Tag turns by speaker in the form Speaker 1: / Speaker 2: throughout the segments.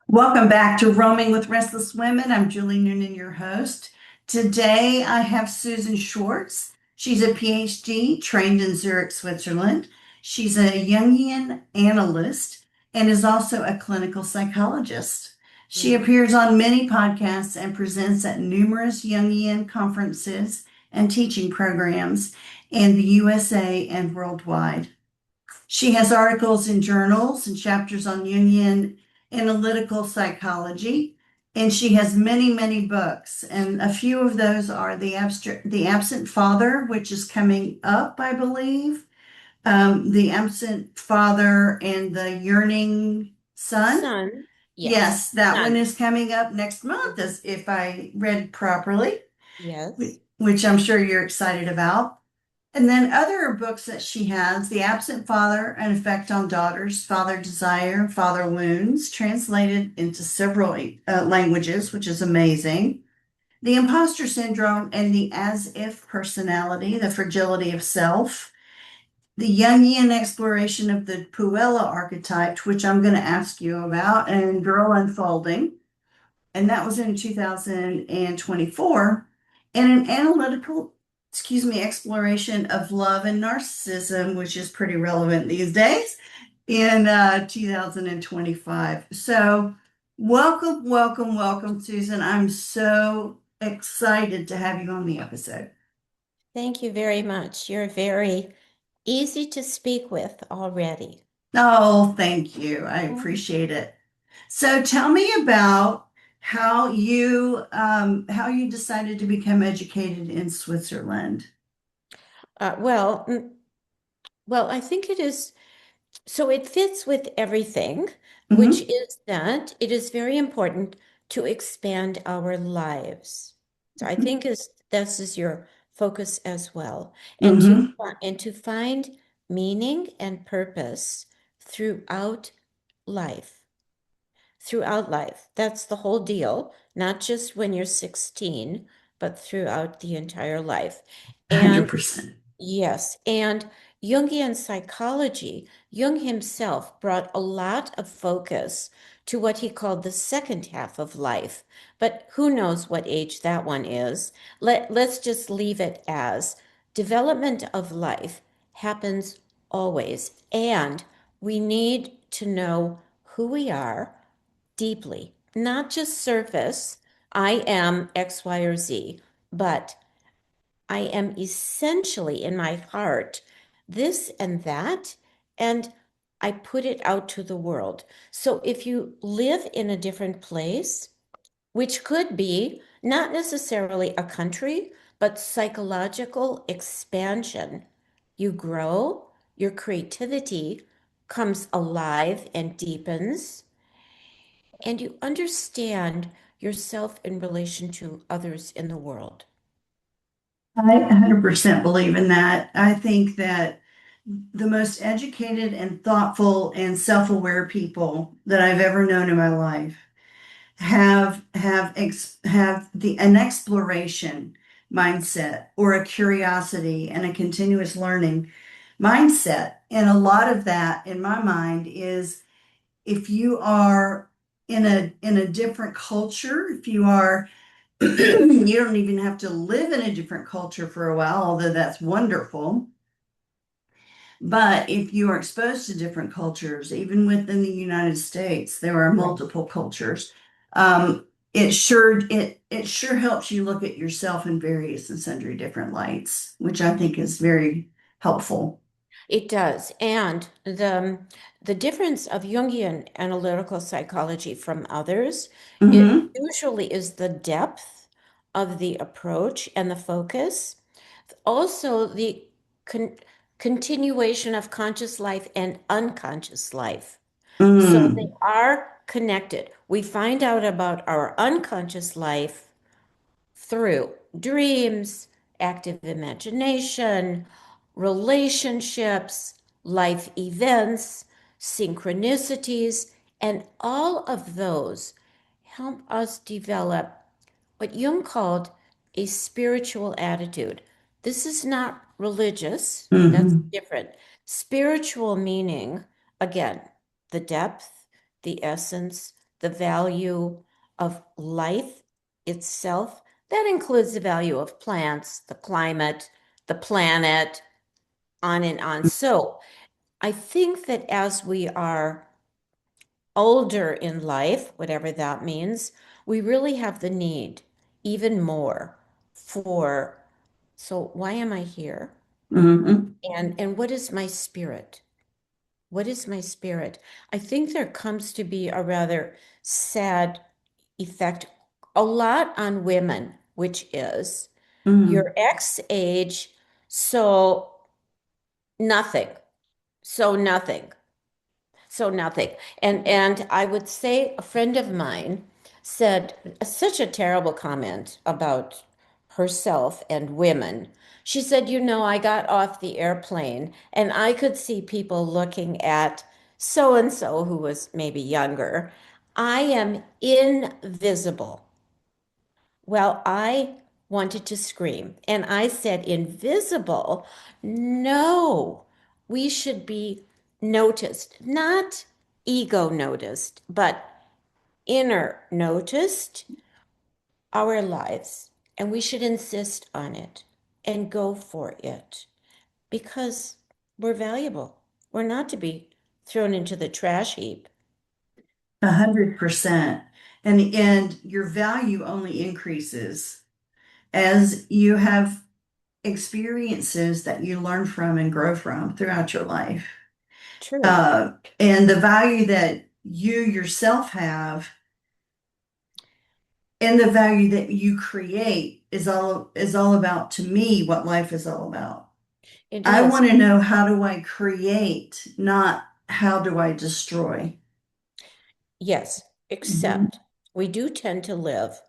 Speaker 1: Welcome back to Roaming with Restless Women. I'm Julie Noonan, your host. Today I have Susan Schwartz. She's a PhD trained in Zurich, Switzerland. She's a Jungian analyst and is also a clinical psychologist. She
Speaker 2: Mm.
Speaker 1: appears on many podcasts and presents at numerous Jungian conferences and teaching programs in the USA and worldwide. She has articles in journals and chapters on Jungian analytical psychology, and she has many, many books. And a few of those are The Absent Father, which is coming up, I believe. The Absent Father and the Yearning Son.
Speaker 2: Son, yes.
Speaker 1: Yes, that one
Speaker 2: Son,
Speaker 1: is coming up next month, as if I read properly,
Speaker 2: yes.
Speaker 1: which I'm sure you're excited about. And then other books that she has, The Absent Father, An Effect on Daughters, Father Desire, Father Wounds, translated into several languages, which is amazing. The Imposter Syndrome and the As If Personality, The Fragility of Self. The Jungian Exploration of the Puella Archetype, which I'm going to ask you about, and Girl Unfolding. And that was in 2024. And an analytical, exploration of love and narcissism, which is pretty relevant these days, in 2025. So, welcome, welcome, welcome, Susan. I'm so excited to have you on the episode.
Speaker 2: Thank you very much. You're very easy to speak with already.
Speaker 1: Oh, thank you. I
Speaker 2: Mm.
Speaker 1: appreciate it. So tell me about how you decided to become educated in Switzerland.
Speaker 2: Uh, well, mm, well, I think it is. So it fits with everything, which
Speaker 1: Hmm.
Speaker 2: is that it is very important to expand our lives. So I think is this is your focus as well, and
Speaker 1: Hmm.
Speaker 2: to find meaning and purpose throughout life. Throughout life. That's the whole deal, not just when you're 16, but throughout the entire life. And
Speaker 1: 100%.
Speaker 2: yes, and Jungian psychology, Jung himself brought a lot of focus to what he called the second half of life. But who knows what age that one is? Let's just leave it as development of life happens always. And we need to know who we are deeply, not just surface. I am X, Y, or Z, but I am essentially in my heart this and that, and I put it out to the world. So if you live in a different place, which could be not necessarily a country, but psychological expansion, you grow, your creativity comes alive and deepens, and you understand yourself in relation to others in the world.
Speaker 1: I 100% believe in that. I think that the most educated and thoughtful and self-aware people that I've ever known in my life have the an exploration mindset or a curiosity and a continuous learning mindset. And a lot of that in my mind is if you are in a different culture, if you are you don't even have to live in a different culture for a while, although that's wonderful. But if you are exposed to different cultures, even within the United States, there are
Speaker 2: Right.
Speaker 1: multiple cultures. It sure helps you look at yourself in various and sundry different lights, which I think is very helpful.
Speaker 2: It does. And the difference of Jungian analytical psychology from others, it
Speaker 1: Hmm.
Speaker 2: usually is the depth of the approach and the focus. Also, the con continuation of conscious life and unconscious life. So they
Speaker 1: Mm.
Speaker 2: are connected. We find out about our unconscious life through dreams, active imagination, relationships, life events, synchronicities, and all of those help us develop what Jung called a spiritual attitude. This is not religious, that's
Speaker 1: Hmm.
Speaker 2: different. Spiritual meaning, again, the depth, the essence, the value of life itself. That includes the value of plants, the climate, the planet, on and on. So I think that as we are older in life, whatever that means, we really have the need even more for, so why am I here?
Speaker 1: Mm-hmm.
Speaker 2: And what is my spirit? What is my spirit? I think there comes to be a rather sad effect a lot on women, which is
Speaker 1: Mm.
Speaker 2: your ex age, so nothing, so nothing. So nothing. And I would say a friend of mine said such a terrible comment about herself and women. She said, you know, I got off the airplane and I could see people looking at so and so who was maybe younger. I am invisible. Well, I wanted to scream. And I said, invisible? No, we should be noticed, not ego noticed, but inner noticed our lives. And we should insist on it and go for it because we're valuable. We're not to be thrown into the trash heap.
Speaker 1: 100%. And your value only increases as you have experiences that you learn from and grow from throughout your life.
Speaker 2: True.
Speaker 1: And the value that you yourself have and the value that you create is all about, to me, what life is all about.
Speaker 2: It
Speaker 1: I
Speaker 2: is.
Speaker 1: want to know, how do I create, not how do I destroy.
Speaker 2: Yes,
Speaker 1: Mhm.
Speaker 2: except we do tend to live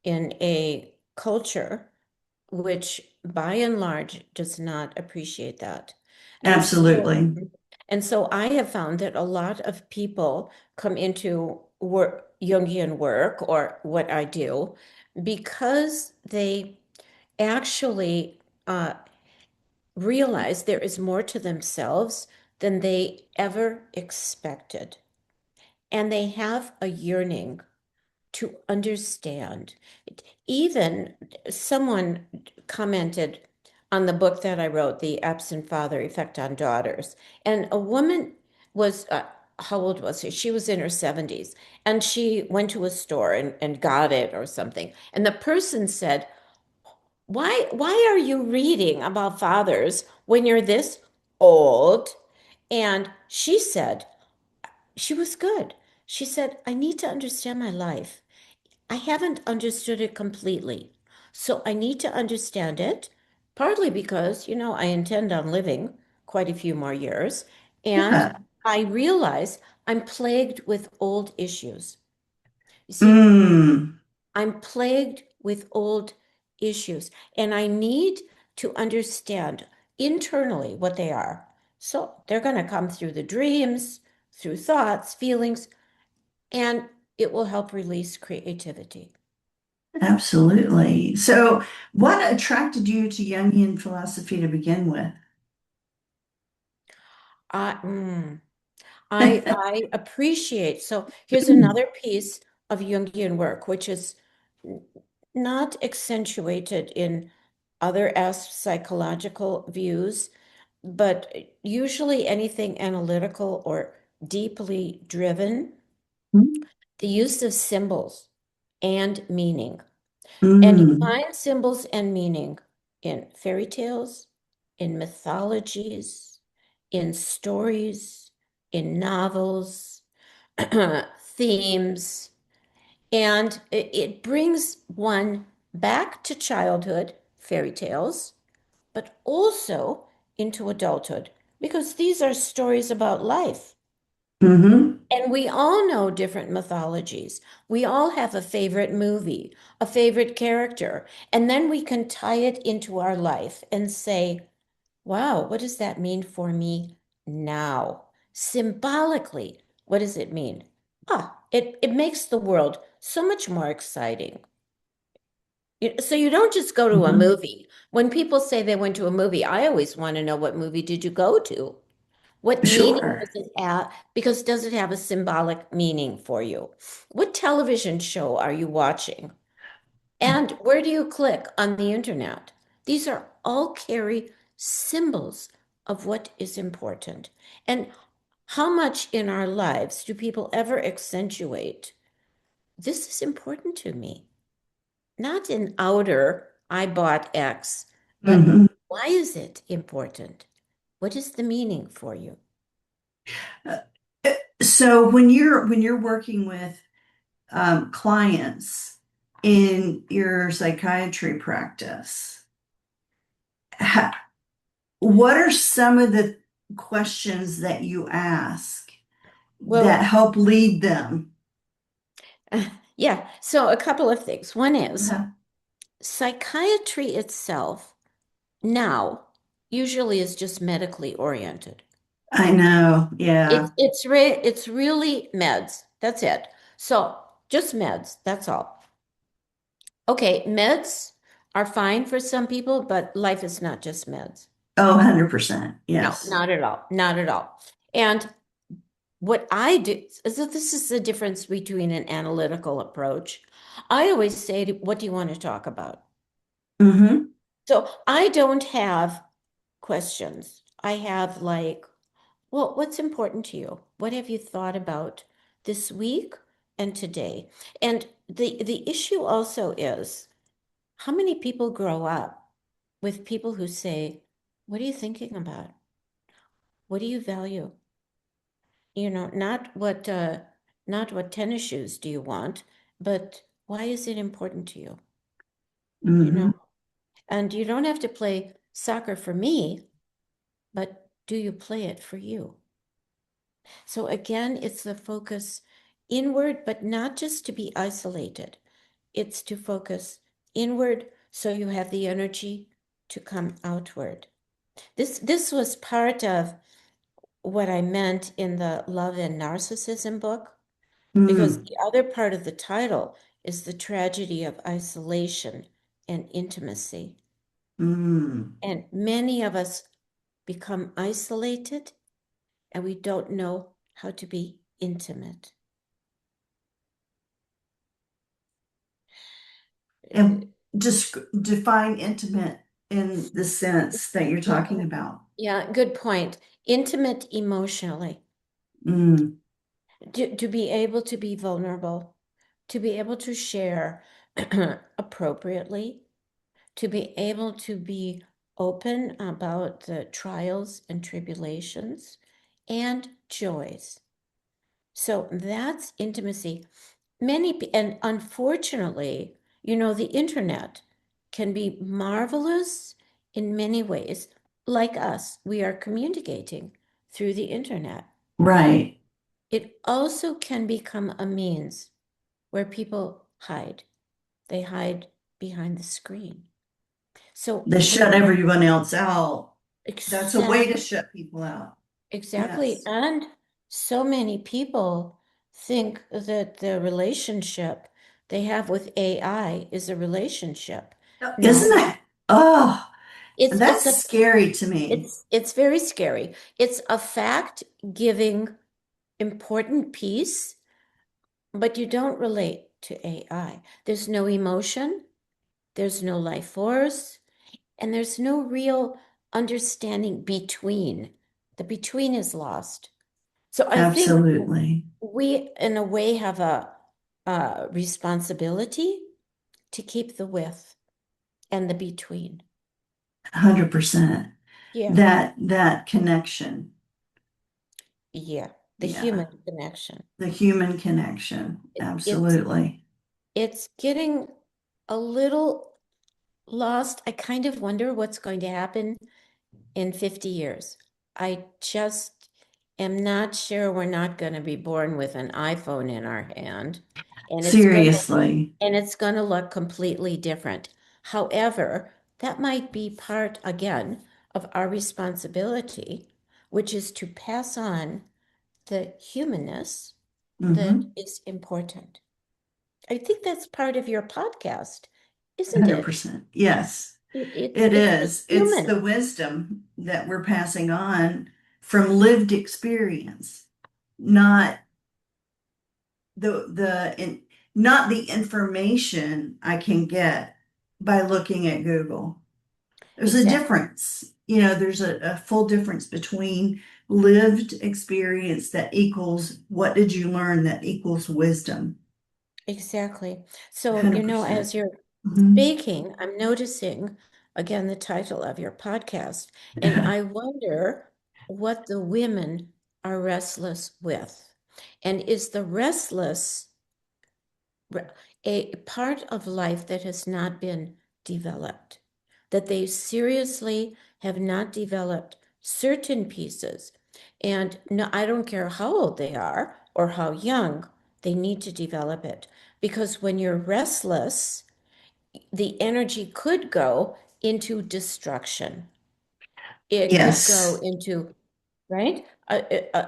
Speaker 2: in a culture which by and large does not appreciate that. And so
Speaker 1: Absolutely.
Speaker 2: and so I have found that a lot of people come into work, Jungian work or what I do because they actually realize there is more to themselves than they ever expected. And they have a yearning to understand. Even someone commented on the book that I wrote, The Absent Father Effect on Daughters. And a woman was, how old was she? She was in her 70s. And she went to a store and got it or something. And the person said, why are you reading about fathers when you're this old? And she said, she was good. She said, I need to understand my life. I haven't understood it completely. So I need to understand it, partly because, you know, I intend on living quite a few more years. And
Speaker 1: Yeah.
Speaker 2: I realize I'm plagued with old issues. You see,
Speaker 1: Mm.
Speaker 2: I'm plagued with old issues, and I need to understand internally what they are. So they're going to come through the dreams, through thoughts, feelings, and it will help release creativity.
Speaker 1: Absolutely. So, what attracted you to Jungian philosophy to begin with?
Speaker 2: I, mm, I appreciate. So here's another piece of Jungian work, which is not accentuated in other psychological views, but usually anything analytical or deeply driven, the use of symbols and meaning. And you
Speaker 1: Mm.
Speaker 2: find symbols and meaning in fairy tales, in mythologies, in stories, in novels, themes, and it brings one back to childhood, fairy tales, but also into adulthood, because these are stories about life.
Speaker 1: Mm-hmm.
Speaker 2: And we all know different mythologies. We all have a favorite movie, a favorite character, and then we can tie it into our life and say, wow, what does that mean for me now? Symbolically, what does it mean? It makes the world so much more exciting. So you don't just go to a
Speaker 1: Mm-hmm.
Speaker 2: movie. When people say they went to a movie, I always want to know, what movie did you go to? What meaning
Speaker 1: Sure.
Speaker 2: does it have? Because does it have a symbolic meaning for you? What television show are you watching? And where do you click on the internet? These are all carry symbols of what is important. And how much in our lives do people ever accentuate? This is important to me. Not in outer, I bought X, but
Speaker 1: Mhm.
Speaker 2: why is it important? What is the meaning for you?
Speaker 1: Uh, So when you're working with clients in your psychiatry practice, ha what are some of the questions that you ask that
Speaker 2: Well,
Speaker 1: help lead them?
Speaker 2: yeah, so a couple of things. One is
Speaker 1: Uh-huh.
Speaker 2: psychiatry itself now usually is just medically oriented.
Speaker 1: I know.
Speaker 2: It's
Speaker 1: Yeah.
Speaker 2: it's re it's really meds. That's it. So just meds. That's all. Okay, meds are fine for some people, but life is not just meds.
Speaker 1: Oh, 100%.
Speaker 2: No,
Speaker 1: Yes.
Speaker 2: not at all. Not at all. And what I do, so this is the difference between an analytical approach. I always say, what do you want to talk about?
Speaker 1: Hmm.
Speaker 2: So I don't have questions. I have like, well, what's important to you? What have you thought about this week and today? And the issue also is how many people grow up with people who say, what are you thinking about? What do you value? Not what tennis shoes do you want, but why is it important to you? You know,
Speaker 1: Hmm.
Speaker 2: and you don't have to play soccer for me, but do you play it for you? So again, it's the focus inward, but not just to be isolated. It's to focus inward so you have the energy to come outward. This was part of what I meant in the Love and Narcissism book, because
Speaker 1: Mm.
Speaker 2: the other part of the title is the tragedy of isolation and intimacy.
Speaker 1: Mm.
Speaker 2: And many of us become isolated and we don't know how to be intimate. Uh,
Speaker 1: And just define intimate in the sense that you're
Speaker 2: Yeah,
Speaker 1: talking about.
Speaker 2: yeah, good point. Intimate emotionally,
Speaker 1: Mm.
Speaker 2: to be able to be vulnerable, to be able to share appropriately, to be able to be open about the trials and tribulations and joys. So that's intimacy. And unfortunately, the internet can be marvelous in many ways. Like us, we are communicating through the internet.
Speaker 1: Right.
Speaker 2: It also can become a means where people hide. They hide behind the screen. So
Speaker 1: They
Speaker 2: the
Speaker 1: shut everyone else out. That's a way to
Speaker 2: exact
Speaker 1: shut people out.
Speaker 2: exactly,
Speaker 1: Yes.
Speaker 2: and so many people think that the relationship they have with AI is a relationship.
Speaker 1: Isn't
Speaker 2: No,
Speaker 1: that? Oh,
Speaker 2: it's
Speaker 1: that's
Speaker 2: it's a
Speaker 1: scary to me.
Speaker 2: it's very scary. It's a fact giving important piece, but you don't relate to AI. There's no emotion, there's no life force, and there's no real understanding between. The between is lost. So I think
Speaker 1: Absolutely.
Speaker 2: we, in a way, have a responsibility to keep the with and the between.
Speaker 1: 100%.
Speaker 2: Yeah,
Speaker 1: That connection.
Speaker 2: yeah, the
Speaker 1: Yeah.
Speaker 2: human connection.
Speaker 1: The human connection.
Speaker 2: It's
Speaker 1: Absolutely.
Speaker 2: it's getting a little lost. I kind of wonder what's going to happen in 50 years. I just am not sure we're not going to be born with an iPhone in our hand, and
Speaker 1: Seriously.
Speaker 2: it's going to look completely different. However, that might be part again of our responsibility, which is to pass on the humanness that
Speaker 1: Mm-hmm.
Speaker 2: is important. I think that's part of your podcast, isn't it?
Speaker 1: 100%. Yes.
Speaker 2: It's
Speaker 1: It
Speaker 2: it's the
Speaker 1: is. It's
Speaker 2: human.
Speaker 1: the wisdom that we're passing on from lived experience, not not the information I can get by looking at Google. There's a
Speaker 2: Exactly.
Speaker 1: difference. There's a full difference between lived experience that equals what did you learn that equals wisdom.
Speaker 2: Exactly. So,
Speaker 1: 100%.
Speaker 2: as you're
Speaker 1: Mhm.
Speaker 2: speaking, I'm noticing again the title of your podcast, and I wonder what the women are restless with. And is the restless a part of life that has not been developed? That they seriously have not developed certain pieces. And no, I don't care how old they are or how young, they need to develop it. Because when you're restless, the energy could go into destruction. It could go
Speaker 1: Yes.
Speaker 2: into, right?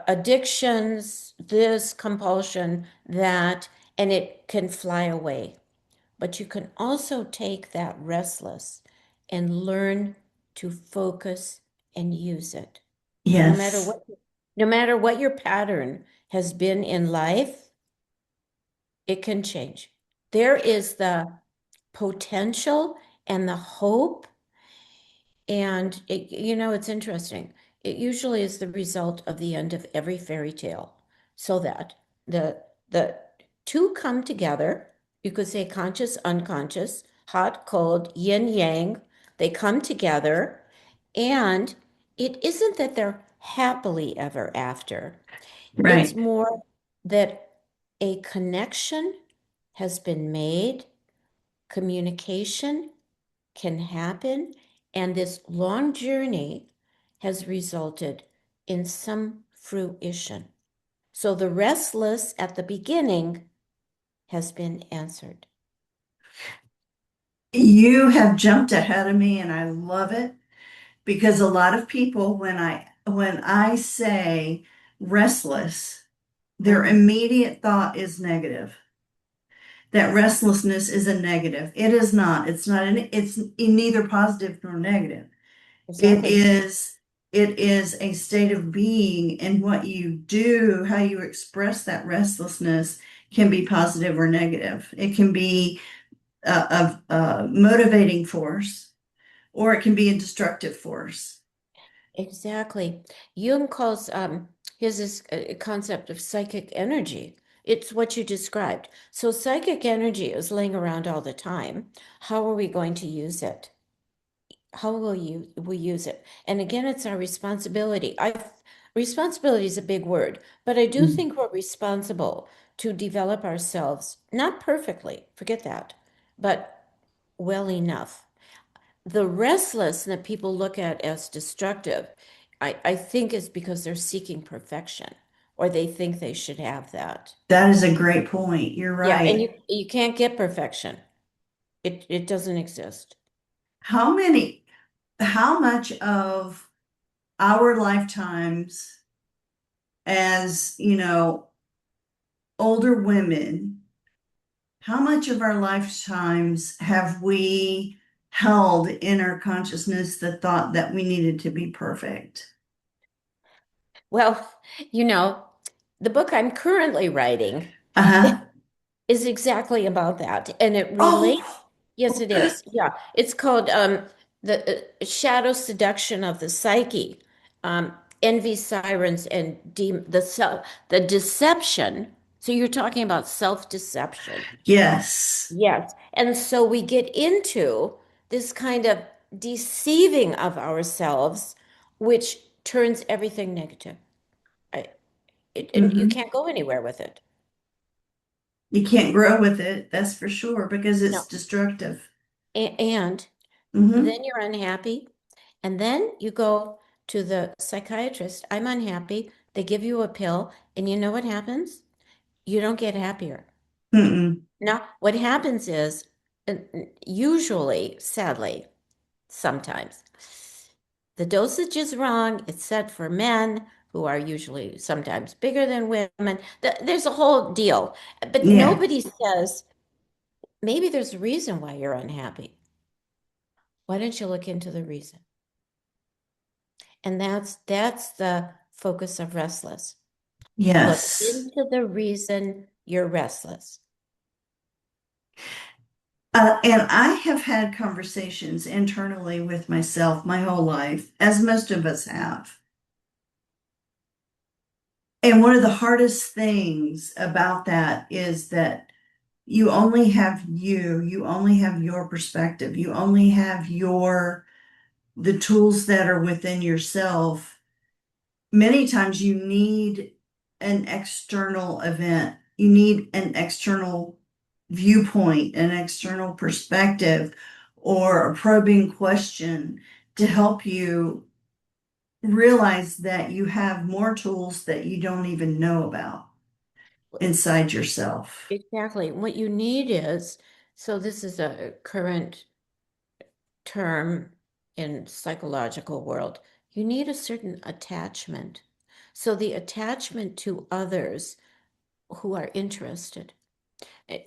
Speaker 2: Addictions, this compulsion, that, and it can fly away. But you can also take that restless and learn to focus and use it. No matter
Speaker 1: Yes.
Speaker 2: what, no matter what your pattern has been in life, it can change. There is the potential and the hope. And it's interesting. It usually is the result of the end of every fairy tale, so that the two come together. You could say conscious, unconscious, hot, cold, yin, yang. They come together, and it isn't that they're happily ever after. It's
Speaker 1: Right.
Speaker 2: more that a connection has been made, communication can happen, and this long journey has resulted in some fruition. So the restless at the beginning has been answered.
Speaker 1: You have jumped ahead of me and I love it because a lot of people when I say restless, their
Speaker 2: Mhm.
Speaker 1: immediate thought is negative. That restlessness is a negative. It is not. It's neither positive nor negative. It
Speaker 2: Exactly.
Speaker 1: is it is a state of being, and what you do, how you express that restlessness can be positive or negative. It can be a motivating force, or it can be a destructive force.
Speaker 2: Exactly. Jung calls his this concept of psychic energy. It's what you described. So psychic energy is laying around all the time. How are we going to use it? How will we use it? And again, it's our responsibility. Responsibility is a big word, but I do
Speaker 1: Mm.
Speaker 2: think we're responsible to develop ourselves, not perfectly, forget that, but well enough. The restless that people look at as destructive, I think is because they're seeking perfection, or they think they should have that.
Speaker 1: That is a great point. You're
Speaker 2: Yeah, and
Speaker 1: right.
Speaker 2: you can't get perfection. It doesn't exist.
Speaker 1: How many, how much of our lifetimes as, older women, how much of our lifetimes have we held in our consciousness the thought that we needed to be perfect?
Speaker 2: Well, you know, the book I'm currently writing
Speaker 1: Uh-huh.
Speaker 2: is exactly about that. And it relates,
Speaker 1: Oh,
Speaker 2: yes, it is. Yeah. It's called the Shadow Seduction of the Psyche, Envy, Sirens, and the deception. So you're talking about self-deception.
Speaker 1: yes.
Speaker 2: Yes. And so we get into this kind of deceiving of ourselves, which turns everything negative. I, and you
Speaker 1: Hmm.
Speaker 2: can't go anywhere with it.
Speaker 1: You can't grow with it, that's for sure, because it's
Speaker 2: No.
Speaker 1: destructive.
Speaker 2: And
Speaker 1: Hmm.
Speaker 2: then you're unhappy. And then you go to the psychiatrist. I'm unhappy. They give you a pill. And you know what happens? You don't get happier.
Speaker 1: Mm-mm.
Speaker 2: Now, what happens is, usually, sadly, sometimes, the dosage is wrong. It's set for men who are usually sometimes bigger than women. There's a whole deal. But
Speaker 1: Yeah.
Speaker 2: nobody says, maybe there's a reason why you're unhappy. Why don't you look into the reason? And that's the focus of restless. Look
Speaker 1: Yes.
Speaker 2: into the reason you're restless.
Speaker 1: And I have had conversations internally with myself my whole life, as most of us have. And one of the hardest things about that is that you only have your perspective, you only have the tools that are within yourself. Many times you need an external event, you need an external viewpoint, an external perspective, or a probing question to help you realize that you have more tools that you don't even know about inside yourself.
Speaker 2: Exactly. What you need is, so this is a current term in psychological world, you need a certain attachment. So the attachment to others who are interested,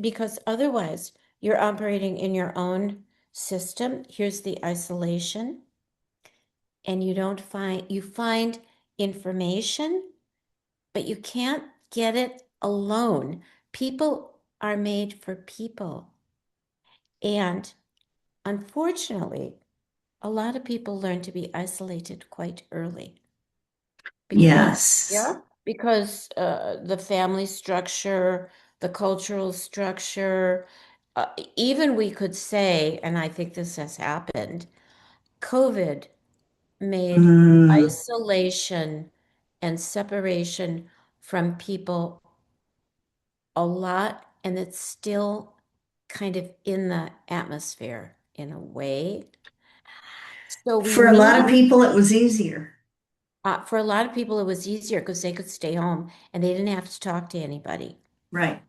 Speaker 2: because otherwise you're operating in your own system. Here's the isolation, and you find information, but you can't get it alone. People are made for people. And unfortunately, a lot of people learn to be isolated quite early because,
Speaker 1: Yes.
Speaker 2: yeah, because the family structure, the cultural structure, even we could say, and I think this has happened, COVID made
Speaker 1: Mm,
Speaker 2: isolation and separation from people a lot, and it's still kind of in the atmosphere in a way. So we
Speaker 1: for a lot of
Speaker 2: need,
Speaker 1: people, it was easier.
Speaker 2: for a lot of people, it was easier because they could stay home and they didn't have to talk to anybody.
Speaker 1: Right.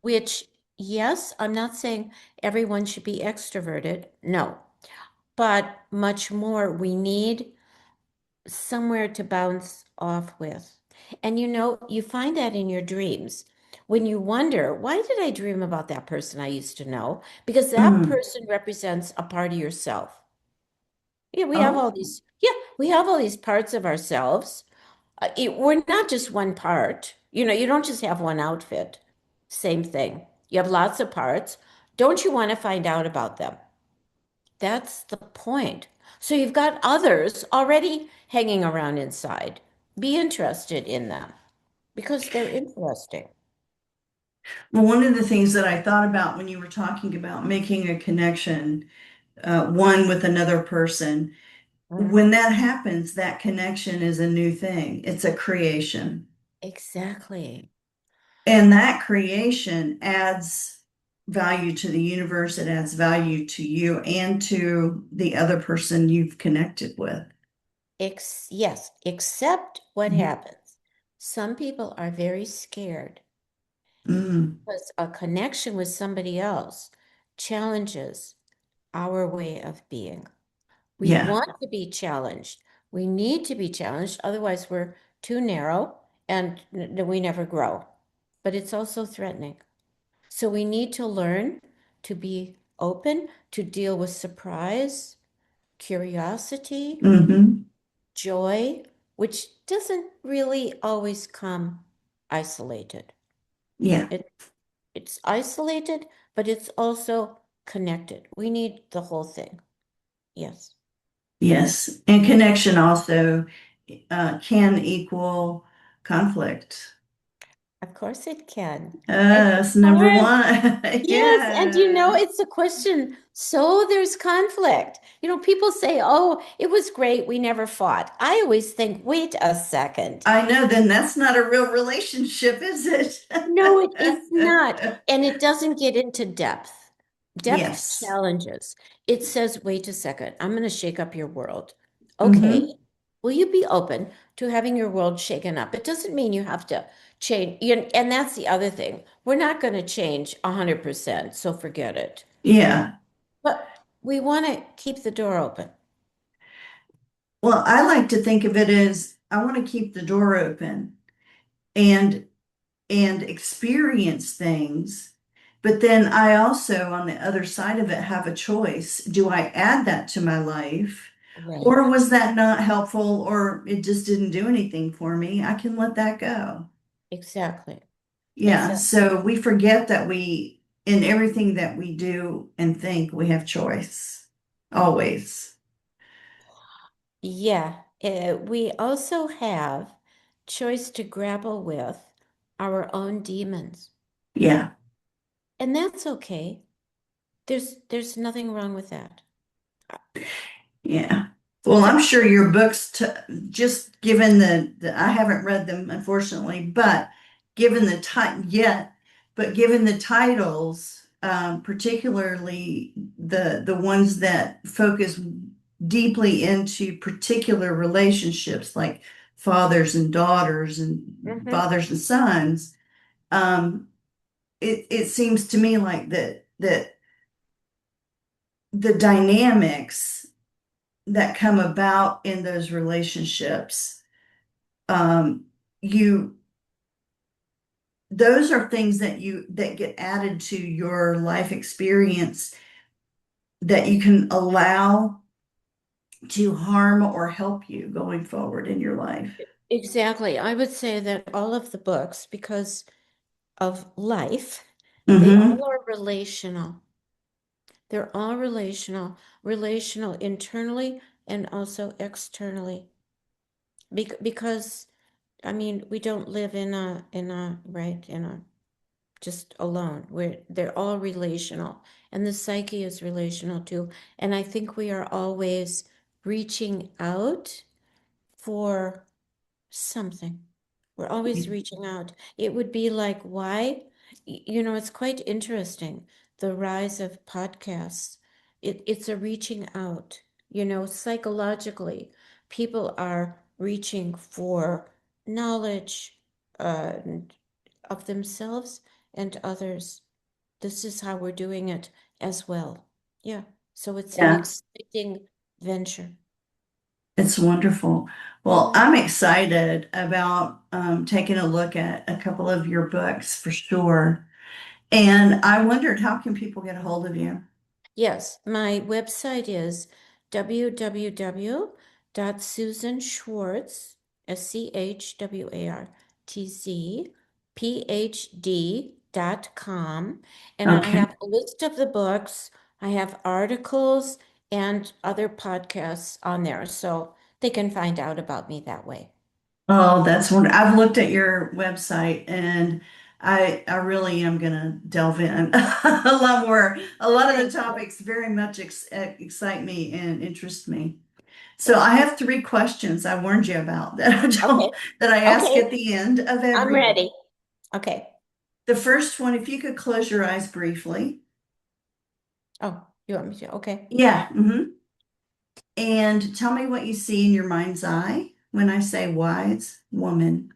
Speaker 2: Which, yes, I'm not saying everyone should be extroverted. No, but much more, we need somewhere to bounce off with. And you find that in your dreams. When you wonder, why did I dream about that person I used to know? Because that
Speaker 1: Mm.
Speaker 2: person represents a part of yourself.
Speaker 1: Oh,
Speaker 2: Yeah, we have all these parts of ourselves. We're not just one part. You don't just have one outfit. Same thing. You have lots of parts. Don't you want to find out about them? That's the point. So you've got others already hanging around inside. Be interested in them because they're interesting.
Speaker 1: well, one of the things that I thought about when you were talking about making a connection, one with another person, when
Speaker 2: Mhm.
Speaker 1: that happens, that connection is a new thing. It's a creation.
Speaker 2: Exactly.
Speaker 1: And that creation adds value to the universe. It adds value to you and to the other person you've connected with.
Speaker 2: Yes, except what
Speaker 1: Mhm.
Speaker 2: happens. Some people are very scared
Speaker 1: Mm,
Speaker 2: because a connection with somebody else challenges our way of being. We
Speaker 1: yeah.
Speaker 2: want to be challenged. We need to be challenged. Otherwise, we're too narrow and we never grow. But it's also threatening. So we need to learn to be open, to deal with surprise, curiosity,
Speaker 1: Hmm.
Speaker 2: joy, which doesn't really always come isolated.
Speaker 1: Yeah.
Speaker 2: It, it's isolated, but it's also connected. We need the whole thing. Yes,
Speaker 1: Yes. And connection also can equal conflict.
Speaker 2: of course it can. And
Speaker 1: That's number
Speaker 2: sometimes,
Speaker 1: one.
Speaker 2: yes, and
Speaker 1: Yeah.
Speaker 2: it's a question. So there's conflict. People say, oh, it was great. We never fought. I always think, wait a second.
Speaker 1: I know, then that's not a real relationship, is it?
Speaker 2: No, it is not. And it doesn't get into depth. Depth
Speaker 1: Yes.
Speaker 2: challenges. It says, wait a second, I'm going to shake up your world. Okay.
Speaker 1: Hmm.
Speaker 2: Will you be open to having your world shaken up? It doesn't mean you have to change. And that's the other thing. We're not going to change 100%, so forget it.
Speaker 1: Yeah.
Speaker 2: But we want to keep the door open.
Speaker 1: Well, I like to think of it as I want to keep the door open and experience things. But then I also, on the other side of it, have a choice. Do I add that to my life
Speaker 2: Right.
Speaker 1: Or was that not helpful, or it just didn't do anything for me? I can let that go.
Speaker 2: Exactly.
Speaker 1: Yeah,
Speaker 2: Exactly.
Speaker 1: so we forget that in everything that we do and think, we have choice. Always.
Speaker 2: Yeah. We also have choice to grapple with our own demons.
Speaker 1: Yeah.
Speaker 2: And that's okay. There's nothing wrong with that.
Speaker 1: Yeah. Well,
Speaker 2: So,
Speaker 1: I'm sure your books, just given I haven't read them unfortunately, but given the given the titles, particularly the ones that focus deeply into particular relationships, like fathers and daughters and
Speaker 2: mhm.
Speaker 1: fathers and sons, um, it seems to me like that the dynamics that come about in those relationships, um, you those are things that get added to your life experience that you can allow to harm or help you going forward in your life.
Speaker 2: Exactly. I would say that all of the books, because of life, they all
Speaker 1: Mm-hmm.
Speaker 2: are relational. They're all relational internally and also externally. Because I mean, we don't live in a just alone. They're all relational, and the psyche is relational too. And I think we are always reaching out for something. We're always reaching out. It would be like, why? It's quite interesting, the rise of podcasts. It's a reaching out. Psychologically, people are reaching for knowledge uh, of themselves and others. This is how we're doing it as well. Yeah. So it's an
Speaker 1: Yeah,
Speaker 2: exciting venture.
Speaker 1: it's wonderful. Well,
Speaker 2: Mhm.
Speaker 1: I'm excited about taking a look at a couple of your books for sure. And I wondered, how can people get a hold of you?
Speaker 2: Yes, my website is www.susanschwartz, SCHWARTZ, PhD.com. And I
Speaker 1: Okay.
Speaker 2: have a list of the books, I have articles and other podcasts on there, so they can find out about me that way.
Speaker 1: Oh, that's wonderful. I've looked at your website and I really am gonna delve in a lot more. A lot of the
Speaker 2: Thank you.
Speaker 1: topics very much excite me and interest me. So I
Speaker 2: Thank you.
Speaker 1: have three questions I warned you about that
Speaker 2: Okay.
Speaker 1: that I ask
Speaker 2: Okay.
Speaker 1: at the end of
Speaker 2: I'm
Speaker 1: every book.
Speaker 2: ready. Okay.
Speaker 1: The first one, if you could close your eyes briefly.
Speaker 2: Oh, you want me to? Okay.
Speaker 1: Yeah. And tell me what you see in your mind's eye when I say wise woman.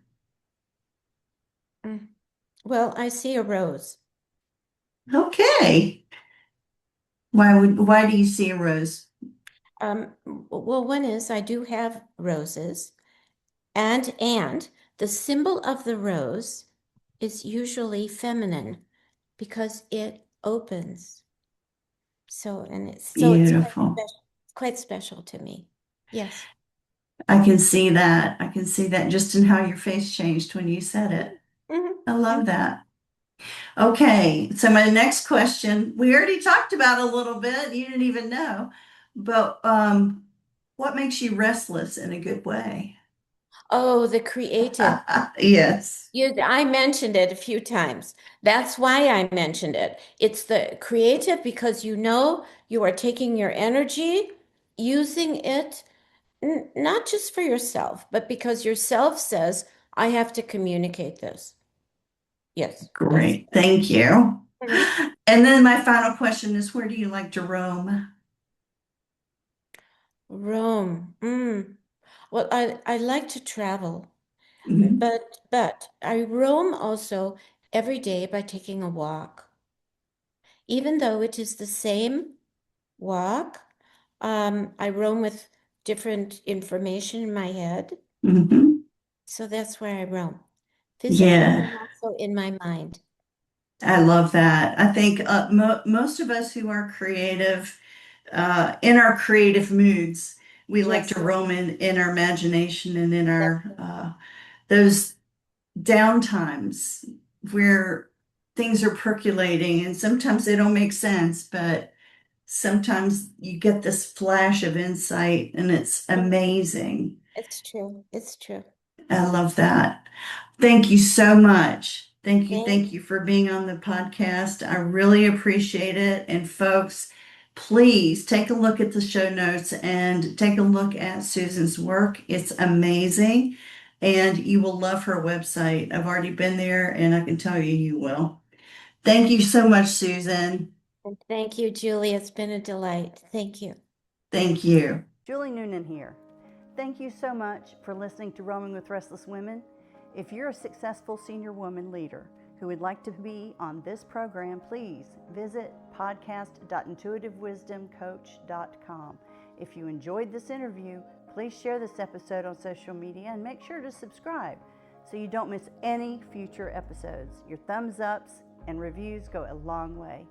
Speaker 2: Mm. Well, I see a rose.
Speaker 1: Okay. Why do you see a rose?
Speaker 2: Well, one is I do have roses, and the symbol of the rose is usually feminine because it opens. So it's
Speaker 1: Beautiful.
Speaker 2: quite special to me. Yes.
Speaker 1: I can see that. I can see that just in how your face changed when you said it.
Speaker 2: Hmm.
Speaker 1: I love that. Okay, so my next question, we already talked about a little bit, you didn't even know, but what makes you restless in a good way?
Speaker 2: Oh, the creative.
Speaker 1: Yes,
Speaker 2: I mentioned it a few times. That's why I mentioned it. It's the creative because you are taking your energy, using it not just for yourself, but because yourself says, I have to communicate this. Yes, that's
Speaker 1: great. Thank you.
Speaker 2: Mhm.
Speaker 1: And then my final question is, where do you like to roam?
Speaker 2: Rome. Well, I like to travel,
Speaker 1: Mhm,
Speaker 2: but I roam also every day by taking a walk. Even though it is the same walk, I roam with different information in my head.
Speaker 1: mhm.
Speaker 2: So that's where I roam, physically
Speaker 1: Yeah,
Speaker 2: and also in my mind.
Speaker 1: I love that. I think most of us who are creative, in our creative moods, We like
Speaker 2: Yes.
Speaker 1: to roam in our imagination and in our those down times where things are percolating and sometimes they don't make sense, but sometimes you get this flash of insight and it's amazing.
Speaker 2: It's true. It's true.
Speaker 1: I love that. Thank you so much.
Speaker 2: Thank
Speaker 1: Thank you for being on the podcast. I really appreciate it. And folks, please take a look at the show notes and take a look at Susan's work. It's amazing. And you will love her website. I've already been there and I can tell you, you will. Thank you so much, Susan.
Speaker 2: Thank you, Julie. It's been a delight. Thank you.
Speaker 1: Thank you.
Speaker 3: Julie Noonan here. Thank you so much for listening to Roaming with Restless Women. If you're a successful senior woman leader who would like to be on this program, please visit podcast.intuitivewisdomcoach.com. If you enjoyed this interview, please share this episode on social media and make sure to subscribe so you don't miss any future episodes. Your thumbs ups and reviews go a long way.